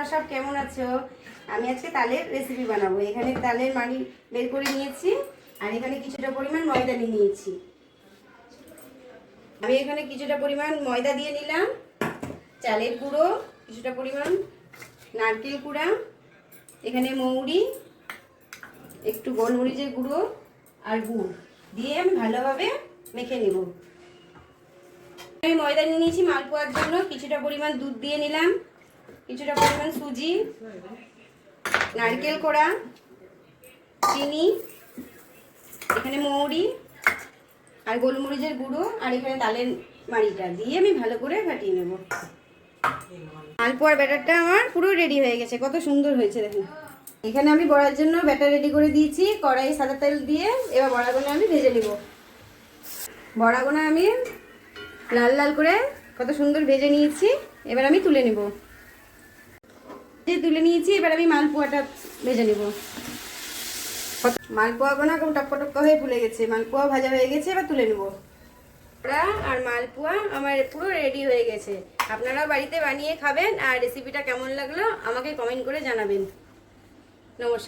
তোমরা সব কেমন আছো? আমি আজকে তালের রেসিপি বানাবো। এখানে তালের মাড়ি বের করে নিয়েছি আর এখানে কিছুটা পরিমাণ ময়দা নিয়ে নিয়েছি। আমি এখানে কিছুটা পরিমাণ ময়দা দিয়ে নিলাম, চালের গুঁড়ো কিছুটা পরিমাণ, নারকেল কুড়া, এখানে মৌরি, একটু গোলমরিচের গুঁড়ো আর গুড় দিয়ে আমি ভালোভাবে মেখে নেব। আমি ময়দা নিয়ে নিয়েছি মালপোয়ার জন্য, কিছুটা পরিমাণ দুধ দিয়ে নিলাম, কিছুটা পরিমাণ সুজি, নারকেল কোড়া, চিনি, এখানে মৌরি আর গোলমরিচের গুঁড়ো আর এখানে তালের মাড়িটা দিয়ে আমি ভালো করে ফাটিয়ে নেব। মালপোয়ার ব্যাটারটা আমার পুরো রেডি হয়ে গেছে, কত সুন্দর হয়েছে দেখুন। এখানে আমি বড়ার জন্য ব্যাটার রেডি করে দিয়েছি, কড়াই সাদা তেল দিয়ে এবার বড়াগুলো আমি ভেজে নেব। বড়াগুলো আমি লাল লাল করে কত সুন্দর ভেজে নিয়েছি, এবার আমি তুলে নেব। তুলে নিয়েছি, এবার আমি মালপোয়াটা ভেজে নেব। মালপোয়াগুলো কেমন টক্কা টক্কা হয়ে ফুলে গেছে, মালপোয়া ভাজা হয়ে গেছে, এবার তুলে নেব। বড়া আর মালপোয়া আমার পুরো রেডি হয়ে গেছে। আপনারাও বাড়িতে বানিয়ে খাবেন আর রেসিপিটা কেমন লাগলো আমাকে কমেন্ট করে জানাবেন। নমস্কার।